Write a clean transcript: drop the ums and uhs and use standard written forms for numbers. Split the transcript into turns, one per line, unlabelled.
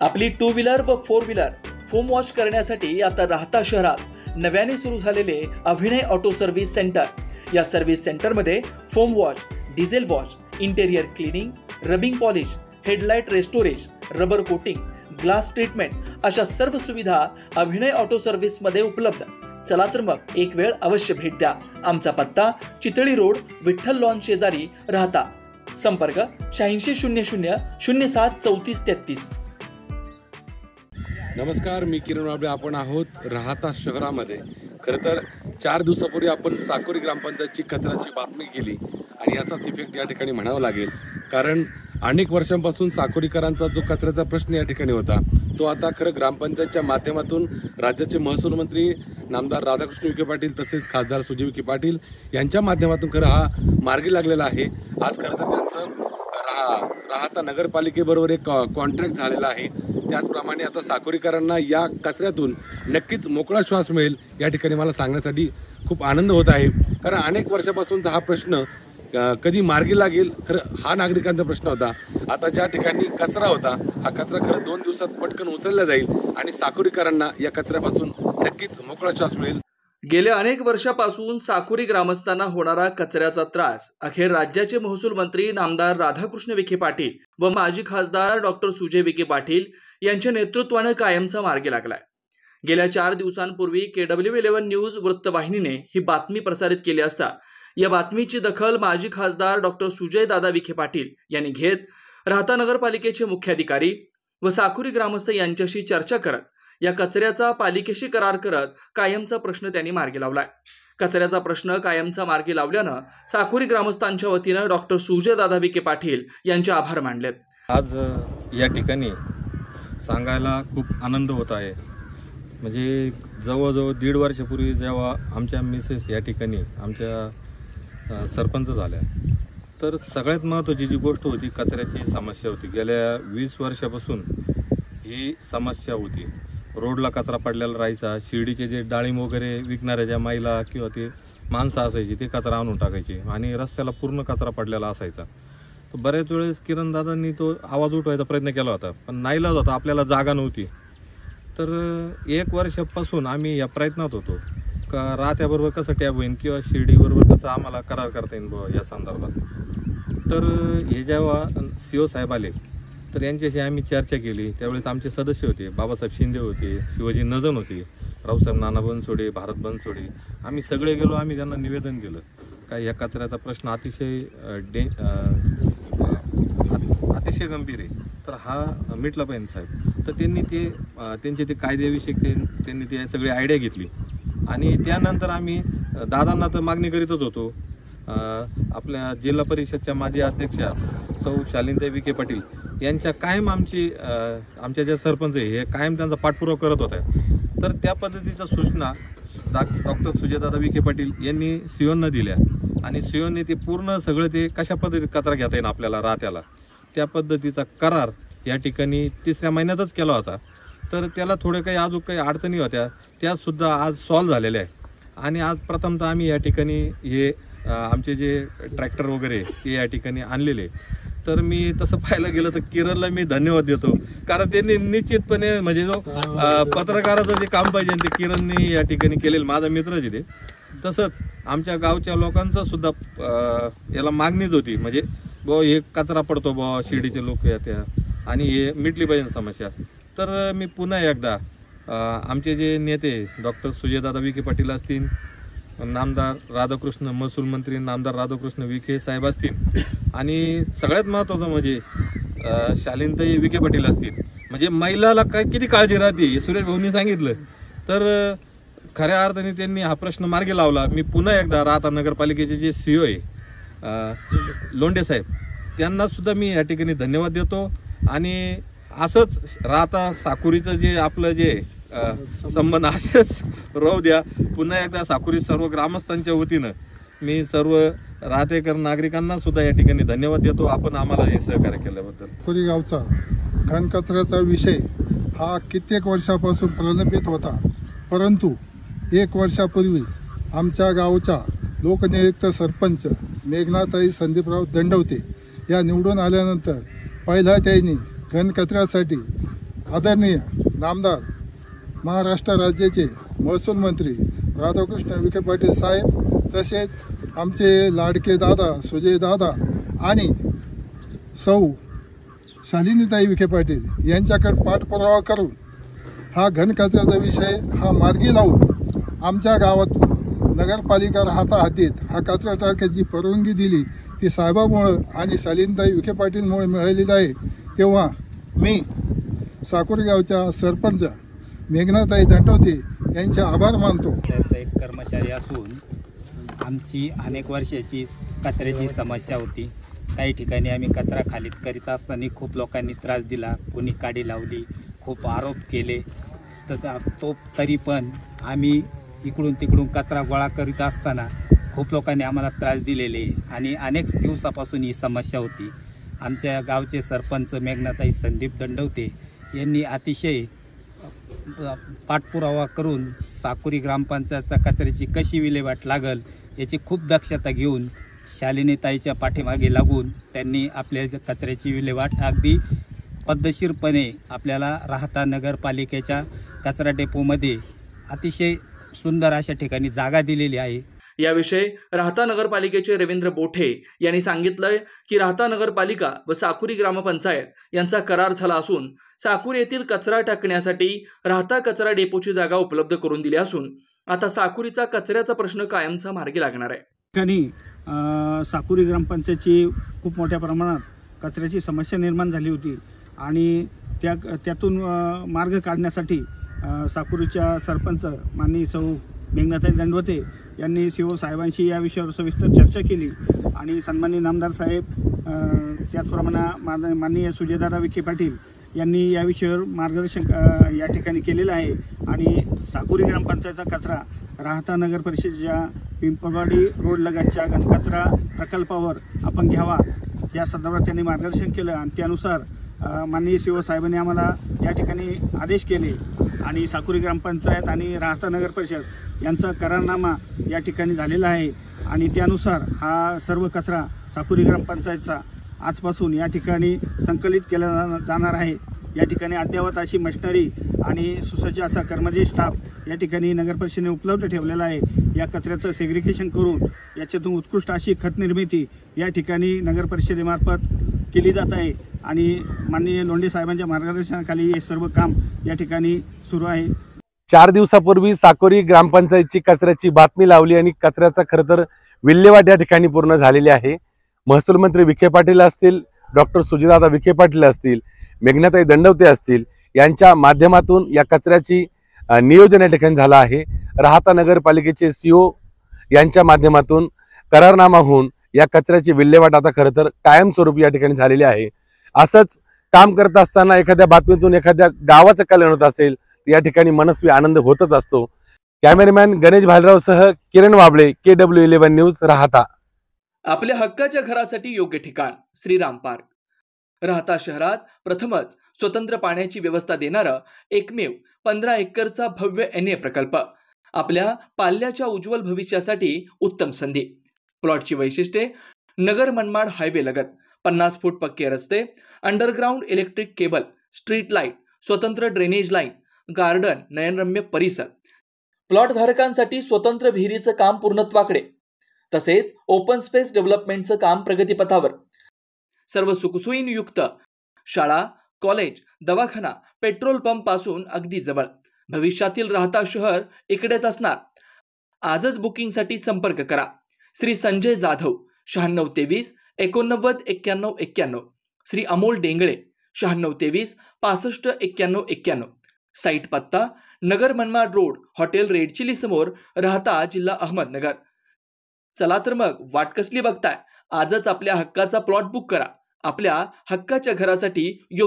आपली two wheeler व four wheeler foam wash करण्यासाठी आता राहता शहरात नव्याने सुरू झालेले अभिनय ऑटो सर्व्हिस सेंटर। या सर्व्हिस सेंटरमध्ये foam wash, diesel wash, interior cleaning, rubbing polish, headlight restoration, rubber coating, glass treatment अशा सर्व सुविधा अभिनय ऑटो सर्व्हिस मध्ये उपलब्ध। चला तर मग एक वेळ अवश्य भेट द्या। आमचा पत्ता चितळी रोड, विठ्ठल लॉन शेजारी, राहता। संपर्क 8600 07 34 33।
नमस्कार, मी किरण वाबळे। आपण आहोत राहता शहरामध्ये। खरं तर 4 दिवसापूर्वी आपण साकोरी ग्रामपंचायतची कचऱ्याची बातमी केली आणि याचाच इफेक्ट या ठिकाणी म्हणावा लागेल, कारण अनेक वर्षांपासून साकोरीकरांचा जो कचऱ्याचा प्रश्न या ठिकाणी होता तो आता खरं ग्रामपंचायतच्या माध्यमातून राज्याचे महसूल मंत्री नामदार राधाकृष्ण विखे पाटील तसेच खासदार सुजय विखे पाटील यांच्या माध्यमातून खरं हा मार्गी लागलेला आहे। आज खरं तर त्यांचं राहता नगरपालिकेबरोबर एक कॉन्ट्रॅक्ट झालेला आहे। त्याचप्रमाणे आता साकोरीकरांना या कचऱ्यातून नक्कीच मोकळा श्वास मिळेल या ठिकाणी मला सांगण्यासाठी खूप आनंद होत आहे, कारण अनेक वर्षापासूनचा हा प्रश्न कधी मार्गी लागेल खरं हा नागरिकांचा प्रश्न होता। आता ज्या ठिकाणी कचरा होता हा कचरा खरं 2 दिवसात पटकन उचलला जाईल आणि साकोरीकरांना या कचऱ्यापासून नक्कीच मोकळा श्वास मिळेल।
गेल्या अनेक वर्षापासून साकोरी ग्रामस्थांना होणारा कचऱ्याचा त्रास अखेर राज्याचे महसूल मंत्री नामदार राधाकृष्ण विखे पाटील व माजी खासदार डॉक्टर सुजय विखे पाटील यांच्या नेतृत्वाने कायमचा मार्गी लागलाय। गेल्या 4 दिवसांपूर्वी KW11 न्यूज वृत्तवाहिनीने ही बातमी प्रसारित केली असता या बातमीची दखल माजी खासदार डॉक्टर सुजय दादा विखे पाटील यांनी घेत राहता नगरपालिकेचे मुख्याधिकारी व साकोरी ग्रामस्थ यांच्याशी चर्चा करत या कचऱ्याचा पालिकेशी करार करत कायमचा प्रश्न त्यांनी मार्गी लावलाय। कचऱ्याचा प्रश्न कायमचा मार्गी लावल्यानं साकोरी ग्रामस्थांच्या वतीनं डॉक्टर सुजय दादा विखे पाटील यांचे आभार मानलेत।
आज या ठिकाणी सांगायला खूप आनंद होत आहे। म्हणजे जवळजवळ 1.5 वर्षापूर्वी जेव्हा आमच्या मिसेस या ठिकाणी आमच्या सरपंच झाल्या, तर सगळ्यात महत्त्वाची जी गोष्ट होती कचऱ्याची समस्या होती। गेल्या 20 वर्षापासून ही समस्या होती। रोडला कचरा पडलेला राहायचा, शिर्डीचे जे डाळिंब वगैरे विकणाऱ्या ज्या महिला किंवा ते माणसं असायची ते कचरा आणून टाकायचे आणि रस्त्याला पूर्ण कचरा पडलेला असायचा। तर बऱ्याच वेळेस किरण दादांनी तो आवाज उठवायचा प्रयत्न केला होता, पण नाईलाज होता, आपल्याला जागा नव्हती। तर 1 वर्षापासून आम्ही या प्रयत्नात होतो का राहत्याबरोबर कसं टॅब होईल किंवा शिर्डीबरोबर कसं आम्हाला करार करता येईल बुवा या संदर्भात। तर हे जेव्हा CO साहेब आले तर यांच्याशी आम्ही चर्चा केली। त्यावेळेस आमचे सदस्य होते, बाबासाहेब शिंदे होते, शिवाजी नजन होते, रावसाहेब नाना बनसोडे, भारत बनसोडे, आम्ही सगळे गेलो। आम्ही त्यांना निवेदन दिलं का या कचऱ्याचा प्रश्न अतिशय गंभीर आहे, तर हा मिटला पाहिजे साहेब। तर त्यांचे ते कायद्याविषयक त्यांनी ते सगळी आयडिया घेतली आणि त्यानंतर आम्ही दादांना तर मागणी करीतच होतो। आपल्या जिल्हा परिषदच्या माजी अध्यक्षा सौ शालिनताई विखे पाटील यांच्या कायम आमच्या ज्या सरपंच आहे हे कायम त्यांचा पाठपुरावा करत होता। तर त्या पद्धतीच्या सूचना डॉक्टर सुजयदादा विखे पाटील यांनी COंना दिल्या आणि COंनी ते पूर्ण सगळं ते कशा पद्धतीत कचरा घेता येईल आपल्याला राहत्याला त्या पद्धतीचा करार या ठिकाणी 3ऱ्या महिन्यातच केला होता। तर त्याला थोडे काही अजून काही अडचणी होत्या, त्या सुद्धा आज सॉल्व्ह झालेल्या आहे। आणि आज प्रथमतः आम्ही या ठिकाणी हे आमचे जे ट्रॅक्टर वगैरे ते या ठिकाणी आणलेले। तर मी तसं पाहायला गेलं तर किरणला मी धन्यवाद देतो, कारण त्यांनी निश्चितपणे म्हणजे जो पत्रकाराचं जे काम पाहिजे ते किरणने या ठिकाणी केलेलं, माझा मित्रच आहे ते। तसंच आमच्या गावच्या लोकांचं सुद्धा याला मागणीच होती, म्हणजे बुवा हे कचरा पडतो बुवा शिर्डीचे लोक त्या आणि हे मिटली पाहिजे समस्या। तर मी पुन्हा एकदा आमचे जे नेते डॉक्टर सुजयदादा विखे पाटील असतील, नामदार राधाकृष्ण महसूल मंत्री नामदार राधाकृष्ण विखे साहेब असतील आणि सगळ्यात महत्त्वाचं म्हणजे शालिनताई विखे पाटील असतील, म्हणजे महिलाला काय किती काळजी राहते हे सुरेश भाऊंनी सांगितलं। तर खऱ्या अर्थाने त्यांनी हा प्रश्न मार्गी लावला। मी पुन्हा एकदा राहता नगरपालिकेचे जे CO आहे लोंढे साहेब त्यांना सुद्धा मी या ठिकाणी धन्यवाद देतो आणि असंच राहता साकोरीचं जे आपलं जे संबंध असेच राहू द्या। पुन्हा एकदा साकोरी सर्व ग्रामस्थांच्या वतीनं मी सर्व राहतेकर नागरिकांना सुद्धा या ठिकाणी धन्यवाद देतो, आपण आम्हाला हे सहकार्य केल्याबद्दल।
साकोरी गावचा घनकचऱ्याचा विषय हा कित्येक वर्षापासून प्रलंबित होता, परंतु 1 वर्षापूर्वी आमच्या गावच्या लोकनियुक्त सरपंच मेघनाताई संदीपराव दंडवते या निवडून आल्यानंतर पहिला त्यांनी घनकचऱ्यासाठी आदरणीय नामदार महाराष्ट्र राज्याचे महसूल मंत्री राधाकृष्ण विखे पाटील साहेब, तसेच आमचे लाडके दादा सुजय दादा आणि सौ शालिनीताई विखे पाटील यांच्याकडे पाठपुरावा करून हा घनकचऱ्याचा विषय हा मार्गी लावून आमच्या गावात नगरपालिका राहता हद्दीत हा कचरा टाकायची परवानगी दिली ती साहेबामुळं आणि शालिनीताई विखे पाटीलमुळे मिळालेली आहे। तेव्हा मी साकुरी गावच्या सरपंच मेघनाताई दंडवते यांचे आभार मानतो।
त्याचा एक कर्मचारी असून आमची अनेक वर्षाची कचऱ्याची समस्या होती। काही ठिकाणी आम्ही कचरा खालीत करीत असताना खूप लोकांनी त्रास दिला, कोणी काडी लावली, खूप आरोप केले, तर तरी पण आम्ही इकडून तिकडून कचरा गोळा करीत असताना खूप लोकांनी आम्हाला त्रास दिलेले आणि अनेक दिवसापासून ही समस्या होती। आमच्या गावचे सरपंच मेघनाताई संदीप दंडवते यांनी अतिशय पाठपुरावा करून साकुरी ग्रामपंचायतच्या कचऱ्याची कशी विल्हेवाट लागल याची खूप दक्षता घेऊन शालिनीताईच्या पाठीमागे लागून त्यांनी आपल्या कचऱ्याची विल्हेवाट अगदी पद्धतशीरपणे आपल्याला राहता नगरपालिकेच्या कचरा डेपोमध्ये अतिशय सुंदर अशा ठिकाणी जागा दिलेली आहे।
याविषयी राहता नगरपालिकेचे रवींद्र बोठे यांनी सांगितलंय की राहता नगरपालिका व साकुरी ग्रामपंचायत यांचा करार झाला असून साकुरी येथील कचरा टाकण्यासाठी राहता कचरा डेपोची जागा उपलब्ध करून दिली असून आता साकुरीचा कचऱ्याचा प्रश्न कायमचा मार्गी लागणार आहे।
ठिकाणी साकुरी ग्रामपंचायतची खूप मोठ्या प्रमाणात कचऱ्याची समस्या निर्माण झाली होती आणि त्यातून मार्ग काढण्यासाठी साकुरीच्या सरपंच माननीय सौ मेघनाताई दंडवते यांनी सीओ साहेबांशी या विषयावर सविस्तर चर्चा केली आणि सन्माननीय नामदार साहेब त्याचप्रमाणे माननीय सुजयदादा विखे पाटील यांनी या विषयावर मार्गदर्शन या ठिकाणी केलेलं आहे आणि साकुरी ग्रामपंचायतचा कचरा राहता नगर परिषदेच्या पिंपळवाडी रोड लगतच्या घनकचरा प्रकल्पावर आपण घ्यावा या संदर्भात त्यांनी मार्गदर्शन केलं आणि त्यानुसार माननीय सीओ साहेबांनी आम्हाला या ठिकाणी आदेश केले आणि साकुरी ग्रामपंचायत आणि राहता नगर परिषद यांचा करारनामा या ठिकाणी झालेला आहे आणि त्यानुसार हा सर्व कचरा साकुरी ग्रामपंचायतचा आजपासून या ठिकाणी संकलित केला जाणार आहे। या ठिकाणी अद्ययावत अशी मशिनरी आणि सुसज्ज असा कर्मचारी स्टाफ या ठिकाणी नगर परिषदेने उपलब्ध ठेवलेला आहे। या कचऱ्याचं सेग्रिगेशन करून याच्यातून उत्कृष्ट अशी खत निर्मिती या ठिकाणी नगर परिषदेमार्फत केली जात आहे आणि माननीय लोंढे साहेबांच्या मार्गदर्शनाखाली हे सर्व काम या ठिकाणी सुरू आहे।
4 दिवसापूर्वी साकुरी ग्रामपंचायतची कचऱ्याची बातमी लावली आणि कचऱ्याचा खरं तर विल्हेवाट या ठिकाणी पूर्ण झालेली आहे। महसूल मंत्री विखे पाटील असतील, डॉक्टर सुजयदादा विखे पाटील असतील, मेघनाताई दंडवते असतील यांच्या माध्यमातून या कचऱ्याची नियोजन या ठिकाणी झालं आहे। राहता नगरपालिकेचे सीओ यांच्या माध्यमातून करारनामा होऊन या कचऱ्याची विल्हेवाट आता खरं तर कायमस्वरूपी या ठिकाणी झालेली आहे। असंच काम करत असताना एखाद्या बातमीतून एखाद्या गावाचं कल्याण होत असेल या ठिकाणी मनस्वी आनंद होतच असतो। कॅमेरामॅन गणेश भालराव सह किरण वाबळे, KW11 न्यूज, राहता।
आपल्या हक्काच्या घरासाठी योग्य ठिकाण श्रीराम पार्क। राहता शहरात प्रथमच स्वतंत्र पाण्याची व्यवस्था देणारा एकमेव 15 एकरचा भव्य NA प्रकल्प। आपल्या पाल्याच्या उज्ज्वल भविष्यासाठी उत्तम संधी। प्लॉटची वैशिष्ट्ये: नगर मनमाड हायवे लगत, 50 फूट पक्के रस्ते, underground electric cable, street light, स्वतंत्र ड्रेनेज लाईन, गार्डन, नयनरम्य परिसर। प्लॉट धारकांसाठी स्वतंत्र विहिरीचं काम पूर्णत्वाकडे, तसेच ओपन स्पेस डेव्हलपमेंटचं काम प्रगतीपथावर। सर्व सुखसोयींयुक्त शाळा, कॉलेज, दवाखाना, पेट्रोल पंप पासून अगदी जवळ। भविष्यातील राहता शहर इकडेच असणार। आजच बुकिंगसाठी संपर्क करा श्री संजय जाधव 9623 89 91 91, श्री अमोल डेंगळे 9623 65 91 91। साईट पत्ता: Nagar Manmad road, hotel red chilli समोर, राहता, जिल्हा अहमदनगर। चला तर मग वाट कसली बघताय, आजच आपल्या हक्काचा प्लॉट बुक करा। आपल्या हक्काच्या घरासाठी